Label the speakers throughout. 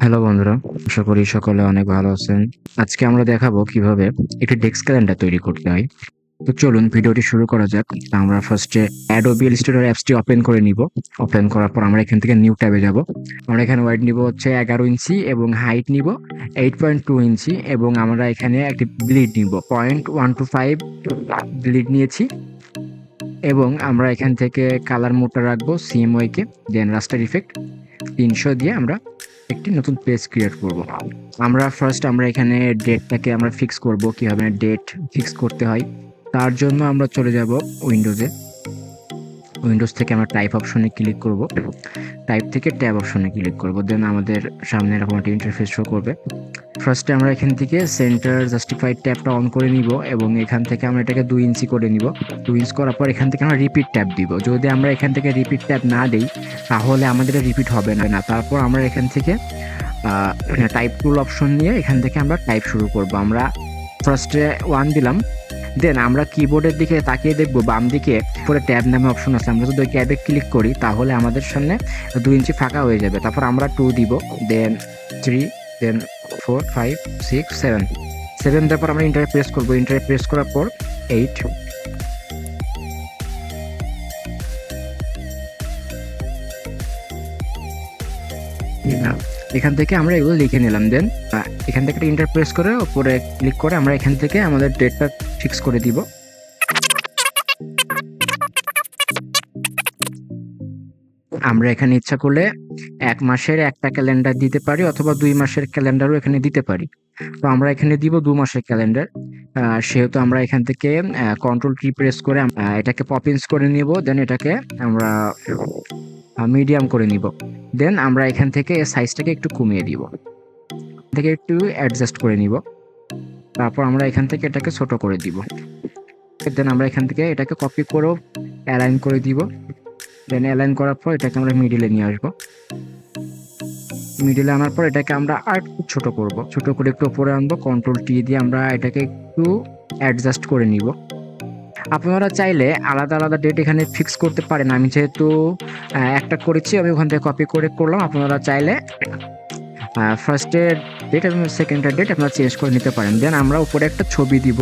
Speaker 1: Hello বন্ধুরা, আশা করি সকলে অনেক ভালো আছেন। আজকে আমরা দেখাবো কিভাবে একটি ডেস্ক ক্যালেন্ডার তৈরি করতে হয়। তো চলুন ভিডিওটি শুরু করা যাক। আমরা ফার্স্টে Adobe Illustrator অ্যাপসটি ওপেন করে নিব। ওপেন করার পর আমরা এখান থেকে নিউ ট্যাবে যাব। আমরা এখানে ওয়াইড নিব হচ্ছে 11 ইঞ্চি এবং হাইট নিব 8.2 ইঞ্চি এবং আমরা এখানে একটি ব্লিড নিব 0.125 ব্লিড নিয়েছি এবং আমরা এখান থেকে কালার মোডটা রাখবো CMYK কে, দেন রাস্টার ইফেক্ট 300 দিয়ে আমরা একটি নতুন পেজ ক্রিয়েট করব। আমরা এখানে ডেটটাকে আমরা ফিক্স করব, কিভাবে ডেট ফিক্স করতে হয়। তার জন্য আমরা চলে যাব উইন্ডোজ থেকে আমরা টাইপ অপশনে ক্লিক করব। টাইপ থেকে ট্যাব অপশনে ক্লিক করব, দেন আমাদের সামনে এরকম একটা ইন্টারফেস শো করবে। ফার্স্টে আমরা এখান থেকে সেন্টার জাস্টিফাইড ট্যাবটা অন করে নিব এবং এখান থেকে আমরা এটাকে 2 ইঞ্চি করে নিব। 2 ইঞ্চ করার পর এখান থেকে আমরা রিপিট ট্যাব দিব। যদি আমরা এখান থেকে রিপিট ট্যাব না দেই তাহলে আমাদের রিপিট হবে না। তারপর আমরা এখান থেকে টাইপ টুল অপশন নিয়ে এখান থেকে আমরা টাইপ শুরু করব। আমরা ফার্স্টে 1 দিলাম, দেন আমরা কিবোর্ডের দিকে তাকিয়ে দেখব বাম দিকে পরে ট্যাব নামে অপশন আছে। আমরা যদি ওই ট্যাবে ক্লিক করি তাহলে আমাদের সামনে 2 ইঞ্চি ফাঁকা হয়ে যাবে। তারপর আমরা 2 দিব, দেন 3, দেন 4, 5, 6, 7 দেওয়ার পর আমরা এন্টার প্রেস করব। এন্টার প্রেস করার পর 8, এখান থেকে আমরা এগুলো লিখে নিলাম। দেন এখান থেকে এন্টার প্রেস করে উপরে ক্লিক করে আমরা এখান থেকে আমাদের ডেটটা ফিক্স করে দিব। আমরা এখানে ইচ্ছা করলে 1 মাসের একটা ক্যালেন্ডার দিতে পারি অথবা 2 মাসের ক্যালেন্ডারও এখানে দিতে পারি। তো আমরা এখানে দিব 2 মাসের ক্যালেন্ডার। সেহেতু আমরা এখান থেকে কন্ট্রোল কি প্রেস করে এটাকে পপিন্স করে নিব, দেন এটাকে আমরা মিডিয়াম করে নিব। দেন আমরা এখান থেকে সাইজটাকে একটু কমিয়ে দিব, থেকে একটু অ্যাডজাস্ট করে নিব। তারপর আমরা এখান থেকে এটাকে ছোট করে দিব। দেন আমরা এখান থেকে এটাকে কপি করেও অ্যালাইন করে দিব। দেন অ্যালাইন করার পর এটাকে আমরা মিডিলে নিয়ে আসবো। মিডিলে আনার পর এটাকে আমরা আর একটু ছোট করব, ছোট করে একটু উপরে আনবো। কন্ট্রোল টি দিয়ে আমরা এটাকে একটু অ্যাডজাস্ট করে নিব। আপনারা চাইলে আলাদা আলাদা ডেট এখানে ফিক্স করতে পারেন। আমি যেহেতু একটা করেছি, আমি ওখান থেকে কপি করে করলাম। আপনারা চাইলে ফার্স্টের ডেট এবং সেকেন্ডের ডেট আপনারা চেঞ্জ করে নিতে পারেন। দেন আমরা উপরে একটা ছবি দিব।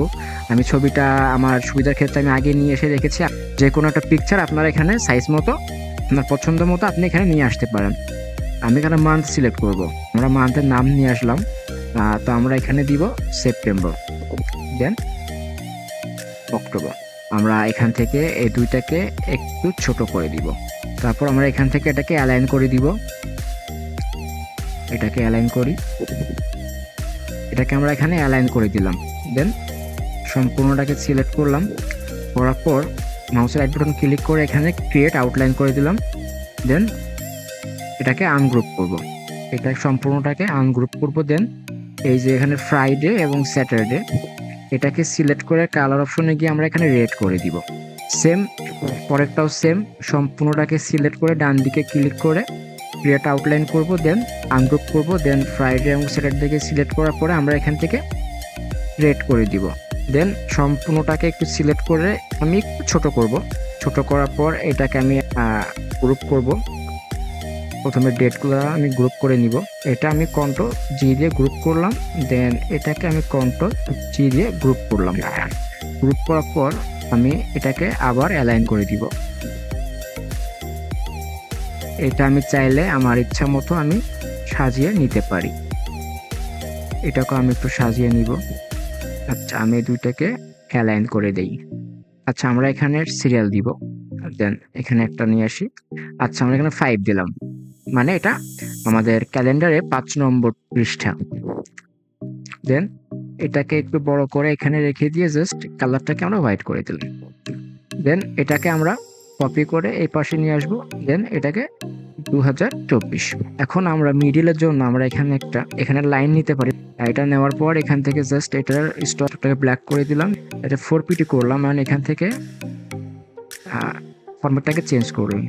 Speaker 1: আমি ছবিটা আমার সুবিধার ক্ষেত্রে আমি আগে নিয়ে এসে রেখেছি। যে কোনো একটা পিকচার আপনারা এখানে সাইজ মতো আপনার পছন্দ মতো আপনি এখানে নিয়ে আসতে পারেন। আমি এখানে মান্থ সিলেক্ট করব। আমরা মান্থের নাম নিয়ে আসলাম। তো আমরা এখানে দিব সেপ্টেম্বর, দেন অক্টোবর। আমরা এখান থেকে এই দুইটাকে একটু ছোট করে দিব। তারপর আমরা এখান থেকে এটাকে অ্যালাইন করে দিব। এটাকে অ্যালাইন করি, এটাকে আমরা এখানে অ্যালাইন করে দিলাম। দেন সম্পূর্ণটাকে সিলেক্ট করলাম, করার পর মাউসের রাইট বাটন ক্লিক করে এখানে ক্রিয়েট আউটলাইন করে দিলাম। দেন এটাকে আনগ্রুপ করব, এটা সম্পূর্ণটাকে আনগ্রুপ করব। দেন এই যে এখানে ফ্রাইডে এবং স্যাটারডে এটাকে সিলেক্ট করে কালার অপশনে গিয়ে আমরা এখানে রেড করে দিব। সেম পরেরটাও সেম, সম্পূর্ণটাকে সিলেক্ট করে ডান দিকে ক্লিক করে ক্রিয়েট আউটলাইন করব, দেন আনগ্রুপ করব। দেন ফ্রাইডে এবং স্যাটারডেকে সিলেক্ট করার পরে আমরা এখান থেকে রেড করে দিব। দেন সম্পূর্ণটাকে একটু সিলেক্ট করে আমি একটু ছোট করব। ছোট করার পর এটাকে আমি গ্রুপ করব। প্রথমে ডেটগুলো আমি গ্রুপ করে নিব। এটা আমি কন্ট্রোল জি দিয়ে গ্রুপ করলাম। দেন এটাকে আমি কন্ট্রোল জি দিয়ে গ্রুপ করলাম। গ্রুপ করার পর আমি এটাকে আবার অ্যালাইন করে দিব। এটা আমি চাইলে আমার ইচ্ছা মতো আমি সাজিয়ে নিতে পারি। এটাকে আমি একটু সাজিয়ে নিব। আচ্ছা, আমি দুইটাকে অ্যালাইন করে দেই। আচ্ছা, আমরা এখানে সিরিয়াল দিব। দেন এখানে একটা নিয়ে আসি। আচ্ছা, আমরা এখানে 5 দিলাম, মানে এটা আমাদের ক্যালেন্ডারে 5 নম্বর পৃষ্ঠা। দেন এটাকে একটু বড় করে এখানে রেখে দিয়ে জাস্ট কালারটাকে আমরা হোয়াইট করে দিলাম। দেন এটাকে আমরা কপি করে এই পাশে নিয়ে আসবো। দেন এটাকে 2024। এখন আমরা মিডিলের জন্য আমরা এখানে লাইন নিতে পারি। এটা নেওয়ার পর এখান থেকে জাস্ট এটার স্টকটাকে ব্ল্যাক করে দিলাম। এটা 4PT করলাম, মানে এখান থেকে ফরম্যাটটাকে চেঞ্জ করলাম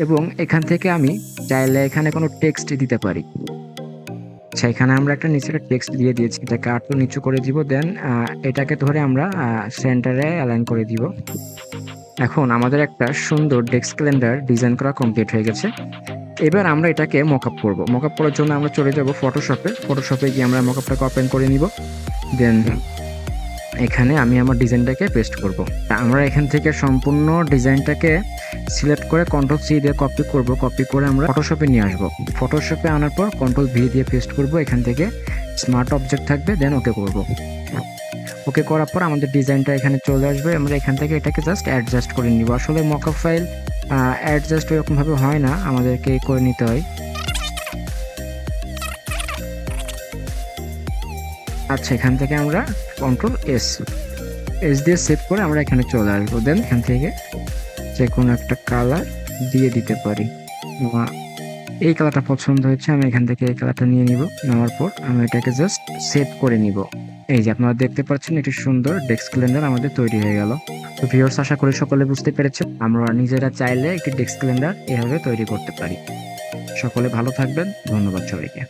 Speaker 1: এবং এখান থেকে আমি চাইলে এখানে কোনো টেক্সট দিতে পারি। আচ্ছা, এখানে আমরা একটা নিচে টেক্সট দিয়ে দিয়েছি, এটাকে আরো নিচু করে দিব। দেন এটাকে ধরে আমরা সেন্টারে অ্যালাইন করে দিব। এখন আমাদের একটা সুন্দর ডেস্ক ক্যালেন্ডার ডিজাইন করা কমপ্লিট হয়ে গেছে। এবার আমরা এটাকে মকআপ করব। মকআপ করার জন্য আমরা চলে যাব ফটোশপে গিয়ে আমরা মকআপটাকে ওপেন করে নিব। দেন এখানে আমি আমার ডিজাইনটাকে পেস্ট করব। আমরা এখান থেকে সম্পূর্ণ ডিজাইনটাকে সিলেক্ট করে কন্ট্রোল সি দিয়ে কপি করে আমরা ফটোশপে নিয়ে আসব। ফটোশপে আনার পর কন্ট্রোল ভি দিয়ে পেস্ট করব। এখান থেকে স্মার্ট অবজেক্ট থাকবে, দেন ওকে করব। ওকে করার পর আমাদের ডিজাইনটা এখানে চলে আসবে। আমরা এখান থেকে এটাকে জাস্ট অ্যাডজাস্ট করে নিব। আসলে মকআপ ফাইল অ্যাডজাস্ট এরকমভাবে হয় না, আমাদেরকে করে নিতে হয়। আচ্ছা, এখান থেকে আমরা কন্ট্রোল এস দিয়ে সেভ করে আমরা এখানে চলে আসবো। দেন এখান থেকে যে কোনো একটা কালার দিয়ে দিতে পারি। এই কালারটা পছন্দ হয়েছে, আমি এখান থেকে এই কালারটা নিয়ে নিব। নেওয়ার পর আমি এটাকে জাস্ট সেভ করে নিব। এই যে আপনারা দেখতে পাচ্ছেন একটি সুন্দর ডেস্ক ক্যালেন্ডার আমাদের তৈরি হয়ে গেল। তো ভিউয়ার্স, আশা করি সকলে বুঝতে পেরেছে আমরা নিজেরা চাইলে একটি ডেস্ক ক্যালেন্ডার এভাবে তৈরি করতে পারি। সকলে ভালো থাকবেন, ধন্যবাদ সবাইকে।